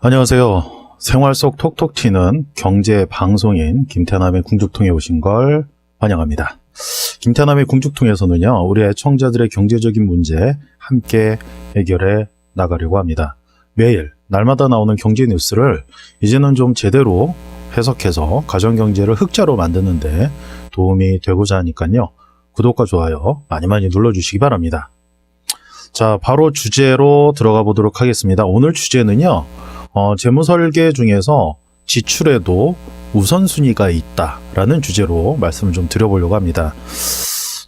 안녕하세요. 생활 속 톡톡 튀는 경제 방송인 김태남의 궁죽통에 오신 걸 환영합니다. 김태남의 궁죽통에서는요, 우리 애청자들의 경제적인 문제 함께 해결해 나가려고 합니다. 매일 날마다 나오는 경제 뉴스를 이제는 좀 제대로 해석해서 가정경제를 흑자로 만드는데 도움이 되고자 하니까요, 구독과 좋아요 많이 눌러주시기 바랍니다. 자, 바로 주제로 들어가 보도록 하겠습니다. 오늘 주제는요, 재무설계 중에서 지출에도 우선순위가 있다라는 주제로 말씀을 좀 드려보려고 합니다.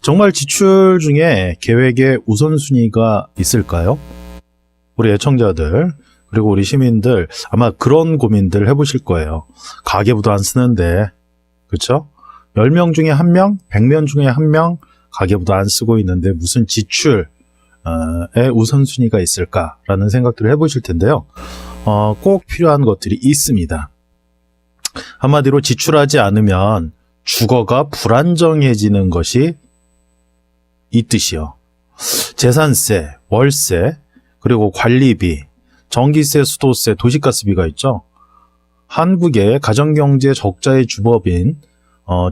정말 지출 중에 계획에 우선순위가 있을까요? 우리 애청자들 그리고 우리 시민들 아마 그런 고민들 해보실 거예요. 가계부도 안 쓰는데, 그렇죠? 10명 중에 1명, 100명 중에 1명 가계부도 안 쓰고 있는데 무슨 지출에 우선순위가 있을까라는 생각들을 해보실 텐데요. 꼭 필요한 것들이 있습니다. 한마디로 지출하지 않으면 주거가 불안정해지는 것이 이 뜻이요. 재산세, 월세, 그리고 관리비, 전기세, 수도세, 도시가스비가 있죠. 한국의 가정경제 적자의 주범인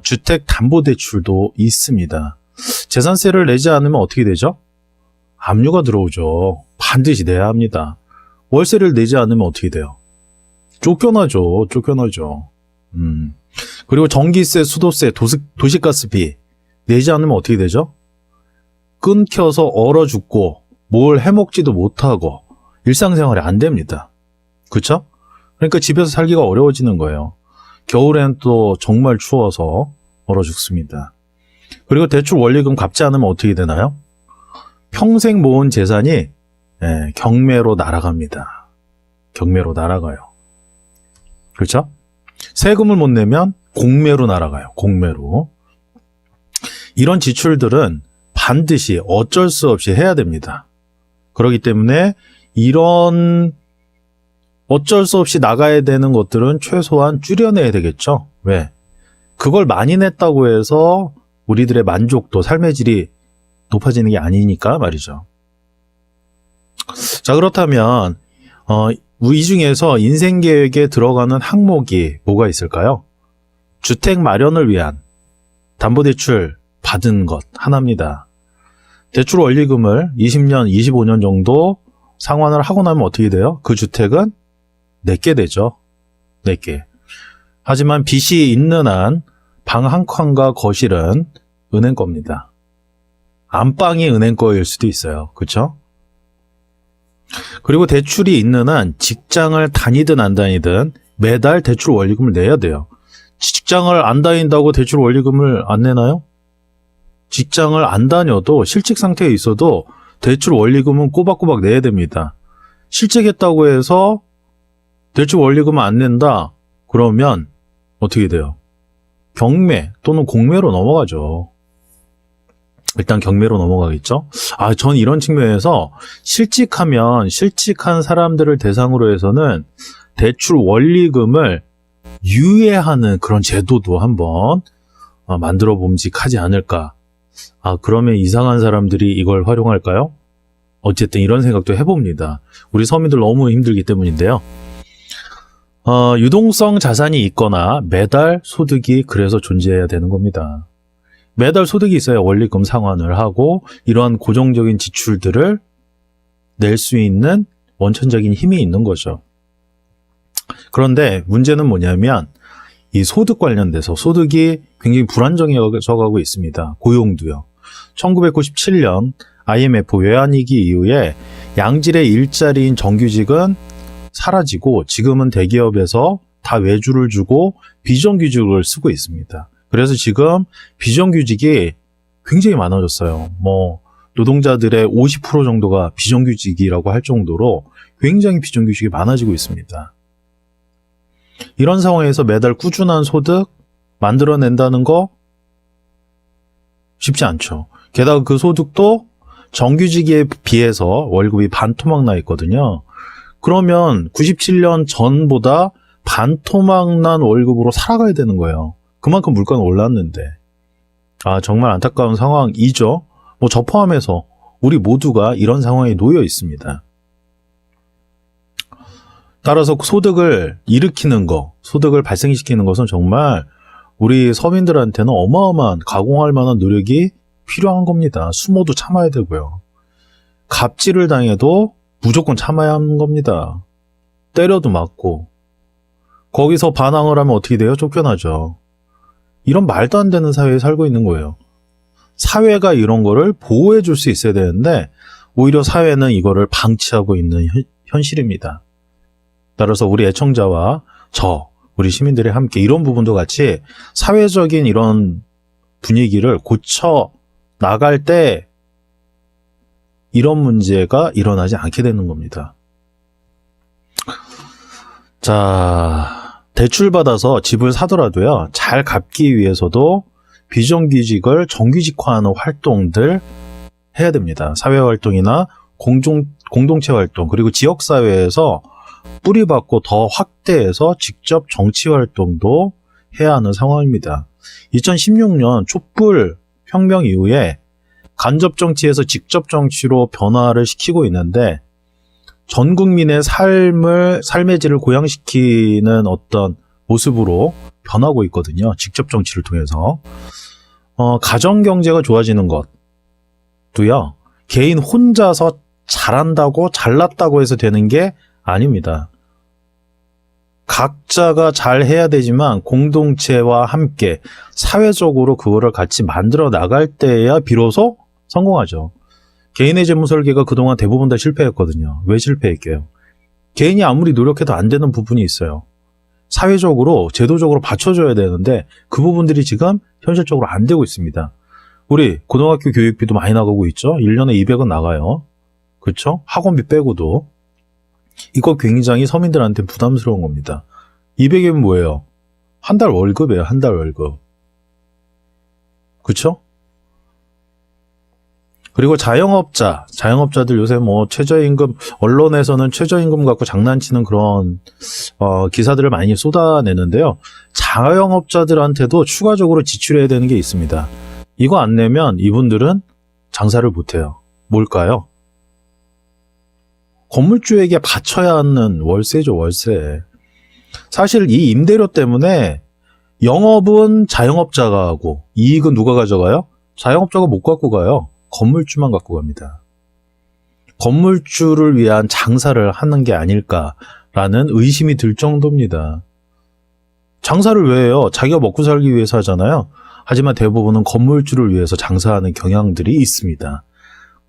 주택담보대출도 있습니다. 재산세를 내지 않으면 어떻게 되죠? 압류가 들어오죠. 반드시 내야 합니다. 월세를 내지 않으면 어떻게 돼요? 쫓겨나죠. 그리고 전기세, 수도세, 도시가스비 내지 않으면 어떻게 되죠? 끊겨서 얼어 죽고 뭘 해먹지도 못하고 일상생활이 안 됩니다. 그쵸? 그러니까 집에서 살기가 어려워지는 거예요. 겨울엔 또 정말 추워서 얼어 죽습니다. 그리고 대출 원리금 갚지 않으면 어떻게 되나요? 평생 모은 재산이 경매로 날아갑니다. 경매로 날아가요. 그렇죠? 세금을 못 내면 공매로 날아가요. 공매로. 이런 지출들은 반드시 어쩔 수 없이 해야 됩니다. 그렇기 때문에 이런 어쩔 수 없이 나가야 되는 것들은 최소한 줄여내야 되겠죠. 왜? 그걸 많이 냈다고 해서 우리들의 만족도, 삶의 질이 높아지는 게 아니니까 말이죠. 자, 그렇다면 이 중에서 인생계획에 들어가는 항목이 뭐가 있을까요? 주택 마련을 위한 담보대출 받은 것 하나입니다. 대출 원리금을 20년, 25년 정도 상환을 하고 나면 어떻게 돼요? 그 주택은 내게 되죠. 내게. 하지만 빚이 있는 한 방 한 칸과 거실은 은행 겁니다. 안방이 은행 거일 수도 있어요. 그렇죠? 그리고 대출이 있는 한 직장을 다니든 안 다니든 매달 대출 원리금을 내야 돼요. 직장을 안 다닌다고 대출 원리금을 안 내나요? 직장을 안 다녀도 실직 상태에 있어도 대출 원리금은 꼬박꼬박 내야 됩니다. 실직했다고 해서 대출 원리금을 안 낸다? 그러면 어떻게 돼요? 경매 또는 공매로 넘어가죠. 일단 경매로 넘어가겠죠. 전 이런 측면에서 실직한 사람들을 대상으로 해서는 대출 원리금을 유예하는 그런 제도도 한번 만들어 봄직하지 않을까. 그러면 이상한 사람들이 이걸 활용할까요? 어쨌든 이런 생각도 해봅니다. 우리 서민들 너무 힘들기 때문인데요. 유동성 자산이 있거나 매달 소득이 그래서 존재해야 되는 겁니다. 매달 소득이 있어야 원리금 상환을 하고 이러한 고정적인 지출들을 낼 수 있는 원천적인 힘이 있는 거죠. 그런데 문제는 뭐냐면 이 소득 관련돼서 소득이 굉장히 불안정해져 가고 있습니다. 고용도요. 1997년 IMF 외환위기 이후에 양질의 일자리인 정규직은 사라지고 지금은 대기업에서 다 외주를 주고 비정규직을 쓰고 있습니다. 그래서 지금 비정규직이 굉장히 많아졌어요. 노동자들의 50% 정도가 비정규직이라고 할 정도로 굉장히 비정규직이 많아지고 있습니다. 이런 상황에서 매달 꾸준한 소득 만들어낸다는 거 쉽지 않죠. 게다가 그 소득도 정규직에 비해서 월급이 반토막 나 있거든요. 그러면 97년 전보다 반토막 난 월급으로 살아가야 되는 거예요. 그만큼 물가는 올랐는데. 정말 안타까운 상황이죠. 저 포함해서 우리 모두가 이런 상황에 놓여 있습니다. 따라서 소득을 일으키는 거, 소득을 발생시키는 것은 정말 우리 서민들한테는 어마어마한 가공할 만한 노력이 필요한 겁니다. 수모도 참아야 되고요. 갑질을 당해도 무조건 참아야 하는 겁니다. 때려도 맞고. 거기서 반항을 하면 어떻게 돼요? 쫓겨나죠. 이런 말도 안 되는 사회에 살고 있는 거예요. 사회가 이런 거를 보호해 줄 수 있어야 되는데 오히려 사회는 이거를 방치하고 있는 현실입니다. 따라서 우리 애청자와 우리 시민들이 함께 이런 부분도 같이 사회적인 이런 분위기를 고쳐 나갈 때 이런 문제가 일어나지 않게 되는 겁니다. 자, 대출받아서 집을 사더라도요, 잘 갚기 위해서도 비정규직을 정규직화하는 활동들 해야 됩니다. 사회활동이나 공동체 활동, 그리고 지역사회에서 뿌리박고 더 확대해서 직접 정치활동도 해야 하는 상황입니다. 2016년 촛불 혁명 이후에 간접정치에서 직접정치로 변화를 시키고 있는데 전 국민의 삶의 질을 고양시키는 어떤 모습으로 변하고 있거든요. 직접정치를 통해서. 가정경제가 좋아지는 것도요. 개인 혼자서 잘한다고 잘났다고 해서 되는 게 아닙니다. 각자가 잘 해야 되지만 공동체와 함께 사회적으로 그거를 같이 만들어 나갈 때야 비로소 성공하죠. 개인의 재무 설계가 그동안 대부분 다 실패했거든요. 왜 실패했게요? 개인이 아무리 노력해도 안 되는 부분이 있어요. 사회적으로 제도적으로 받쳐줘야 되는데 그 부분들이 지금 현실적으로 안 되고 있습니다. 우리 고등학교 교육비도 많이 나가고 있죠. 1년에 200원 나가요. 그렇죠? 학원비 빼고도. 이거 굉장히 서민들한테 부담스러운 겁니다. 200이면 뭐예요? 한 달 월급이에요. 한 달 월급. 그렇죠? 그리고 자영업자들 요새 뭐 최저임금, 언론에서는 최저임금 갖고 장난치는 그런 기사들을 많이 쏟아내는데요. 자영업자들한테도 추가적으로 지출해야 되는 게 있습니다. 이거 안 내면 이분들은 장사를 못해요. 뭘까요? 건물주에게 바쳐야 하는 월세죠, 월세. 사실 이 임대료 때문에 영업은 자영업자가 하고 이익은 누가 가져가요? 자영업자가 못 갖고 가요. 건물주만 갖고 갑니다. 건물주를 위한 장사를 하는 게 아닐까라는 의심이 들 정도입니다. 장사를 왜 해요? 자기가 먹고 살기 위해서 하잖아요. 하지만 대부분은 건물주를 위해서 장사하는 경향들이 있습니다.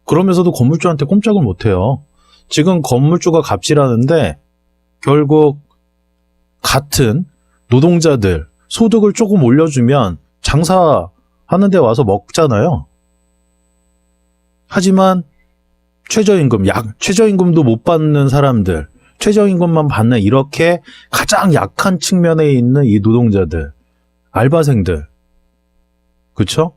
그러면서도 건물주한테 꼼짝을 못해요. 지금 건물주가 갑질하는데 결국 같은 노동자들 소득을 조금 올려주면 장사하는 데 와서 먹잖아요. 하지만 최저임금도 못 받는 사람들, 최저임금만 받는 이렇게 가장 약한 측면에 있는 이 노동자들, 알바생들, 그렇죠?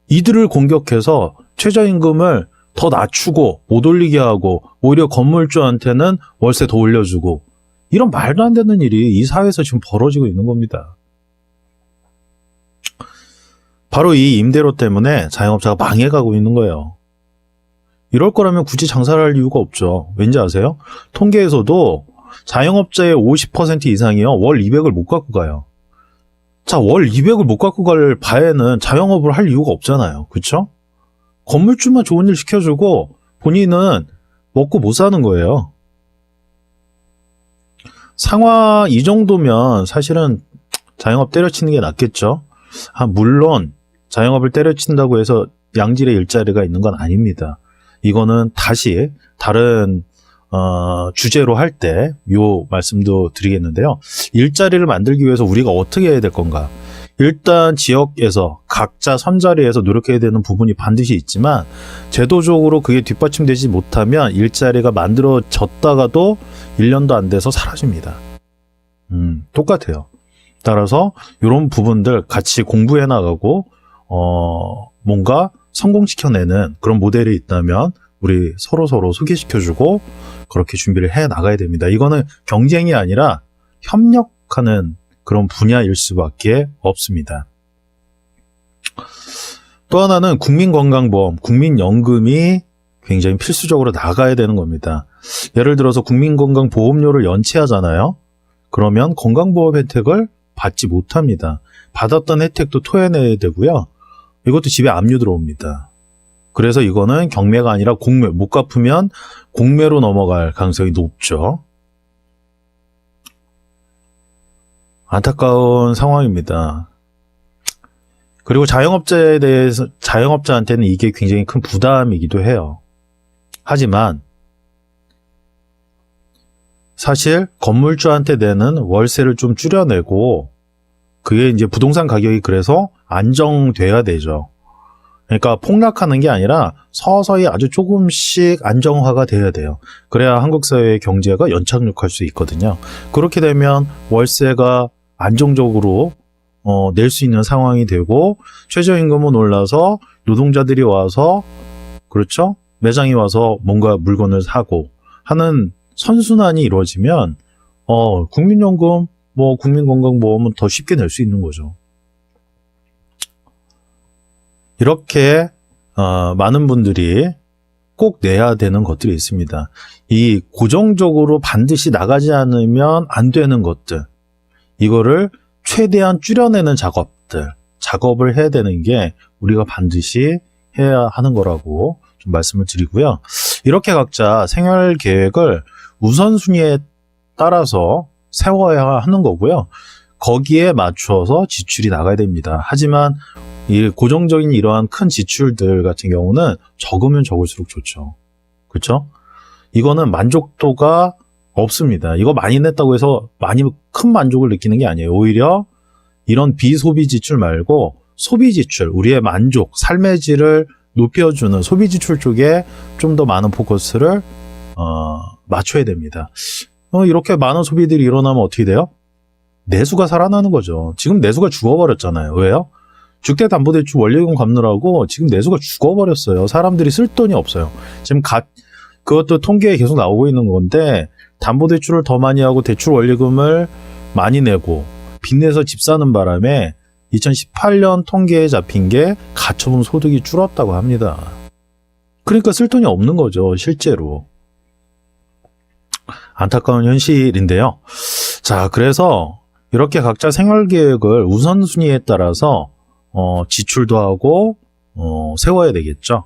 이들을 공격해서 최저임금을 더 낮추고 못 올리게 하고 오히려 건물주한테는 월세 더 올려주고 이런 말도 안 되는 일이 이 사회에서 지금 벌어지고 있는 겁니다. 바로 이 임대료 때문에 자영업자가 망해가고 있는 거예요. 이럴 거라면 굳이 장사를 할 이유가 없죠. 왠지 아세요? 통계에서도 자영업자의 50% 이상이요. 월 200을 못 갖고 가요. 자, 월 200을 못 갖고 갈 바에는 자영업을 할 이유가 없잖아요. 그렇죠? 건물주만 좋은 일 시켜주고 본인은 먹고 못 사는 거예요. 상황 이 정도면 사실은 자영업 때려치는 게 낫겠죠. 물론 자영업을 때려친다고 해서 양질의 일자리가 있는 건 아닙니다. 이거는 다시 다른 주제로 할 때 요 말씀도 드리겠는데요. 일자리를 만들기 위해서 우리가 어떻게 해야 될 건가? 일단 지역에서 각자 선자리에서 노력해야 되는 부분이 반드시 있지만 제도적으로 그게 뒷받침되지 못하면 일자리가 만들어졌다가도 1년도 안 돼서 사라집니다. 똑같아요. 따라서 이런 부분들 같이 공부해 나가고 뭔가 성공시켜내는 그런 모델이 있다면 우리 서로 소개시켜주고 그렇게 준비를 해 나가야 됩니다. 이거는 경쟁이 아니라 협력하는 그런 분야일 수밖에 없습니다. 또 하나는 국민건강보험, 국민연금이 굉장히 필수적으로 나가야 되는 겁니다. 예를 들어서 국민건강보험료를 연체하잖아요. 그러면 건강보험 혜택을 받지 못합니다. 받았던 혜택도 토해내야 되고요. 이것도 집에 압류 들어옵니다. 그래서 이거는 경매가 아니라 공매, 못 갚으면 공매로 넘어갈 가능성이 높죠. 안타까운 상황입니다. 그리고 자영업자한테는 이게 굉장히 큰 부담이기도 해요. 하지만 사실 건물주한테 내는 월세를 좀 줄여내고 그게 이제 부동산 가격이 그래서 안정돼야 되죠. 그러니까 폭락하는 게 아니라 서서히 아주 조금씩 안정화가 돼야 돼요. 그래야 한국 사회의 경제가 연착륙할 수 있거든요. 그렇게 되면 월세가 안정적으로 낼 수 있는 상황이 되고 최저임금은 올라서 노동자들이 와서 그렇죠? 매장에 와서 뭔가 물건을 사고 하는 선순환이 이루어지면 국민연금, 국민건강보험은 더 쉽게 낼 수 있는 거죠. 이렇게 많은 분들이 꼭 내야 되는 것들이 있습니다. 이 고정적으로 반드시 나가지 않으면 안 되는 것들, 이거를 최대한 줄여내는 작업을 해야 되는 게 우리가 반드시 해야 하는 거라고 좀 말씀을 드리고요. 이렇게 각자 생활 계획을 우선순위에 따라서 세워야 하는 거고요. 거기에 맞춰서 지출이 나가야 됩니다. 하지만 이 고정적인 이러한 큰 지출들 같은 경우는 적으면 적을수록 좋죠. 그렇죠? 이거는 만족도가 없습니다. 이거 많이 냈다고 해서 큰 만족을 느끼는 게 아니에요. 오히려 이런 비소비 지출 말고 소비 지출, 우리의 만족, 삶의 질을 높여주는 소비 지출 쪽에 좀 더 많은 포커스를 맞춰야 됩니다. 이렇게 많은 소비들이 일어나면 어떻게 돼요? 내수가 살아나는 거죠. 지금 내수가 죽어버렸잖아요. 왜요? 주택담보대출 원리금 갚느라고 지금 내수가 죽어버렸어요. 사람들이 쓸 돈이 없어요. 지금 그것도 통계에 계속 나오고 있는 건데 담보대출을 더 많이 하고 대출 원리금을 많이 내고 빚내서 집 사는 바람에 2018년 통계에 잡힌 게 가처분 소득이 줄었다고 합니다. 그러니까 쓸 돈이 없는 거죠. 실제로. 안타까운 현실인데요. 자, 그래서 이렇게 각자 생활계획을 우선순위에 따라서 지출도 하고 세워야 되겠죠.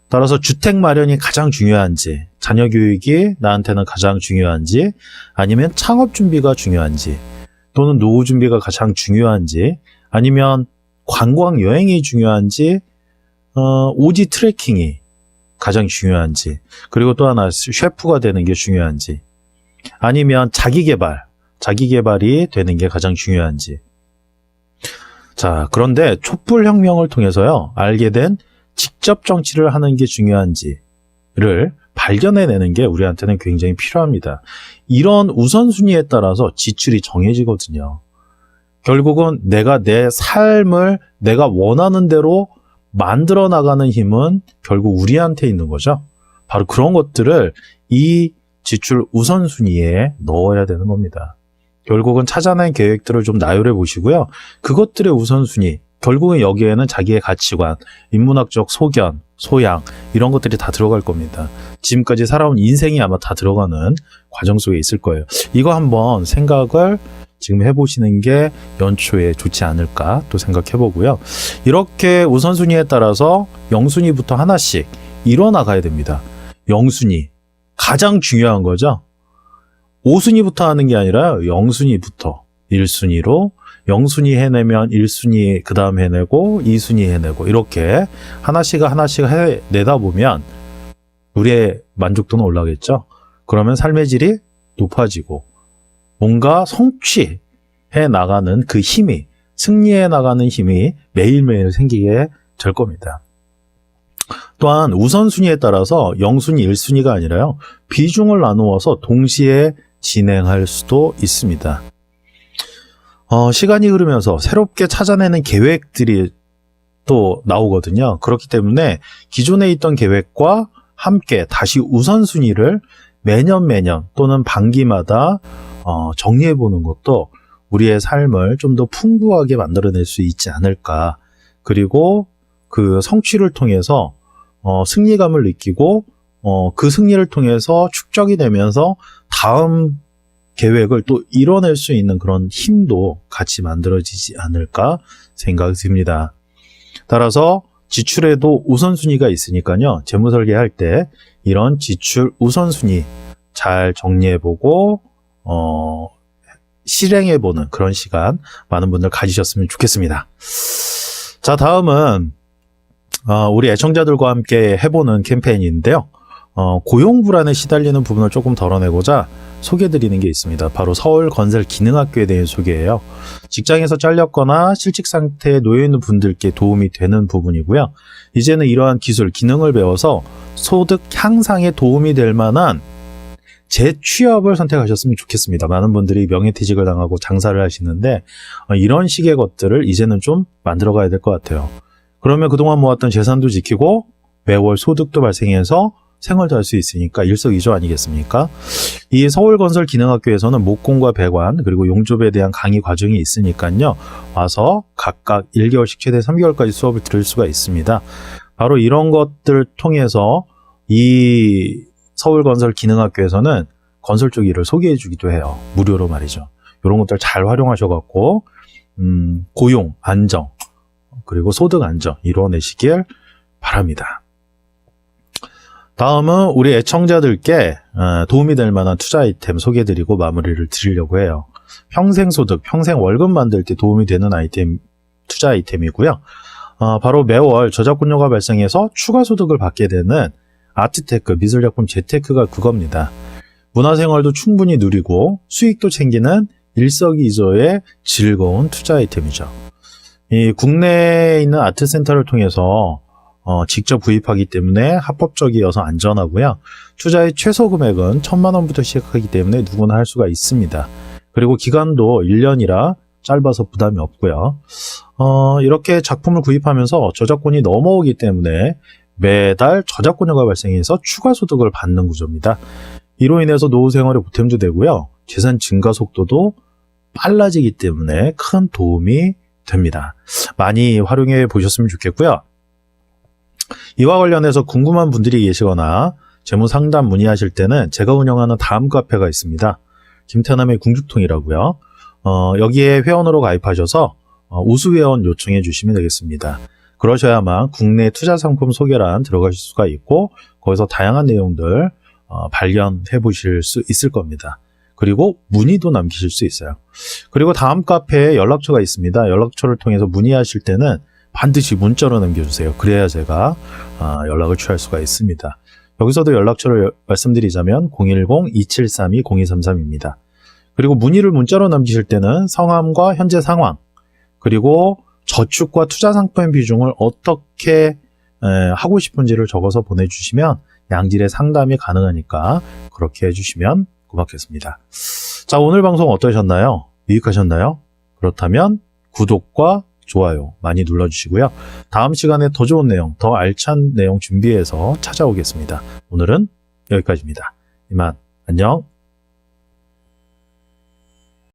따라서 주택 마련이 가장 중요한지, 자녀 교육이 나한테는 가장 중요한지, 아니면 창업 준비가 중요한지, 또는 노후 준비가 가장 중요한지, 아니면 관광 여행이 중요한지, 오지 트레킹이 가장 중요한지, 그리고 또 하나 셰프가 되는 게 중요한지, 아니면 자기개발이 되는 게 가장 중요한지. 자, 그런데 촛불혁명을 통해서요, 알게 된 직접 정치를 하는 게 중요한지를 발견해내는 게 우리한테는 굉장히 필요합니다. 이런 우선순위에 따라서 지출이 정해지거든요. 결국은 내가 내 삶을 내가 원하는 대로 만들어 나가는 힘은 결국 우리한테 있는 거죠. 바로 그런 것들을 이 지출 우선순위에 넣어야 되는 겁니다. 결국은 찾아낸 계획들을 좀 나열해 보시고요. 그것들의 우선순위, 결국은 여기에는 자기의 가치관, 인문학적 소견, 소양 이런 것들이 다 들어갈 겁니다. 지금까지 살아온 인생이 아마 다 들어가는 과정 속에 있을 거예요. 이거 한번 생각을 지금 해보시는 게 연초에 좋지 않을까 또 생각해보고요. 이렇게 우선순위에 따라서 0순위부터 하나씩 일어나가야 됩니다. 0순위, 가장 중요한 거죠. 5순위부터 하는 게 아니라 0순위부터 1순위로 0순위 해내면 1순위 그 다음 해내고 2순위 해내고 이렇게 하나씩 해내다 보면 우리의 만족도는 올라가겠죠. 그러면 삶의 질이 높아지고 뭔가 성취해 나가는 그 힘이, 승리해 나가는 힘이 매일매일 생기게 될 겁니다. 또한 우선순위에 따라서 0순위, 1순위가 아니라요, 비중을 나누어서 동시에 진행할 수도 있습니다. 시간이 흐르면서 새롭게 찾아내는 계획들이 또 나오거든요. 그렇기 때문에 기존에 있던 계획과 함께 다시 우선순위를 매년 또는 반기마다 정리해 보는 것도 우리의 삶을 좀 더 풍부하게 만들어낼 수 있지 않을까. 그리고 그 성취를 통해서 승리감을 느끼고 그 승리를 통해서 축적이 되면서 다음 계획을 또 이뤄낼 수 있는 그런 힘도 같이 만들어지지 않을까 생각이 듭니다. 따라서 지출에도 우선순위가 있으니까요. 재무설계할 때 이런 지출 우선순위 잘 정리해보고 실행해보는 그런 시간 많은 분들 가지셨으면 좋겠습니다. 자, 다음은 우리 애청자들과 함께 해보는 캠페인인데요. 고용 불안에 시달리는 부분을 조금 덜어내고자 소개해드리는 게 있습니다. 바로 서울건설기능학교에 대한 소개예요. 직장에서 잘렸거나 실직 상태에 놓여있는 분들께 도움이 되는 부분이고요. 이제는 이러한 기술, 기능을 배워서 소득 향상에 도움이 될 만한 재취업을 선택하셨으면 좋겠습니다. 많은 분들이 명예퇴직을 당하고 장사를 하시는데 이런 식의 것들을 이제는 좀 만들어가야 될 것 같아요. 그러면 그동안 모았던 재산도 지키고 매월 소득도 발생해서 생활도 할 수 있으니까 일석이조 아니겠습니까? 이 서울건설기능학교에서는 목공과 배관 그리고 용접에 대한 강의 과정이 있으니까요. 와서 각각 1개월씩 최대 3개월까지 수업을 들을 수가 있습니다. 바로 이런 것들을 통해서 이 서울건설기능학교에서는 건설 쪽 일을 소개해 주기도 해요. 무료로 말이죠. 이런 것들 잘 활용하셔갖고 고용, 안정 그리고 소득 안정 이뤄내시길 바랍니다. 다음은 우리 애청자들께 도움이 될 만한 투자 아이템 소개해드리고 마무리를 드리려고 해요. 평생소득, 평생 월급 만들 때 도움이 되는 아이템, 투자 아이템이고요. 바로 매월 저작권료가 발생해서 추가 소득을 받게 되는 아트테크, 미술작품 재테크가 그겁니다. 문화생활도 충분히 누리고 수익도 챙기는 일석이조의 즐거운 투자 아이템이죠. 이 국내에 있는 아트센터를 통해서 직접 구입하기 때문에 합법적이어서 안전하고요. 투자의 최소 금액은 1,000만 원부터 시작하기 때문에 누구나 할 수가 있습니다. 그리고 기간도 1년이라 짧아서 부담이 없고요. 이렇게 작품을 구입하면서 저작권이 넘어오기 때문에 매달 저작권료가 발생해서 추가 소득을 받는 구조입니다. 이로 인해서 노후 생활에 보탬도 되고요. 재산 증가 속도도 빨라지기 때문에 큰 도움이 됩니다. 많이 활용해 보셨으면 좋겠고요. 이와 관련해서 궁금한 분들이 계시거나 재무 상담 문의하실 때는 제가 운영하는 다음 카페가 있습니다. 김태남의 궁죽통이라고요. 여기에 회원으로 가입하셔서 우수회원 요청해 주시면 되겠습니다. 그러셔야만 국내 투자 상품 소개란 들어가실 수가 있고 거기서 다양한 내용들 발견해 보실 수 있을 겁니다. 그리고 문의도 남기실 수 있어요. 그리고 다음 카페에 연락처가 있습니다. 연락처를 통해서 문의하실 때는 반드시 문자로 남겨주세요. 그래야 제가 연락을 취할 수가 있습니다. 여기서도 연락처를 말씀드리자면 010-2732-0233입니다. 그리고 문의를 문자로 남기실 때는 성함과 현재 상황 그리고 저축과 투자 상품의 비중을 어떻게 하고 싶은지를 적어서 보내주시면 양질의 상담이 가능하니까 그렇게 해주시면 고맙겠습니다. 자, 오늘 방송 어떠셨나요? 유익하셨나요? 그렇다면 구독과 좋아요 많이 눌러주시고요. 다음 시간에 더 좋은 내용, 더 알찬 내용 준비해서 찾아오겠습니다. 오늘은 여기까지입니다. 이만 안녕.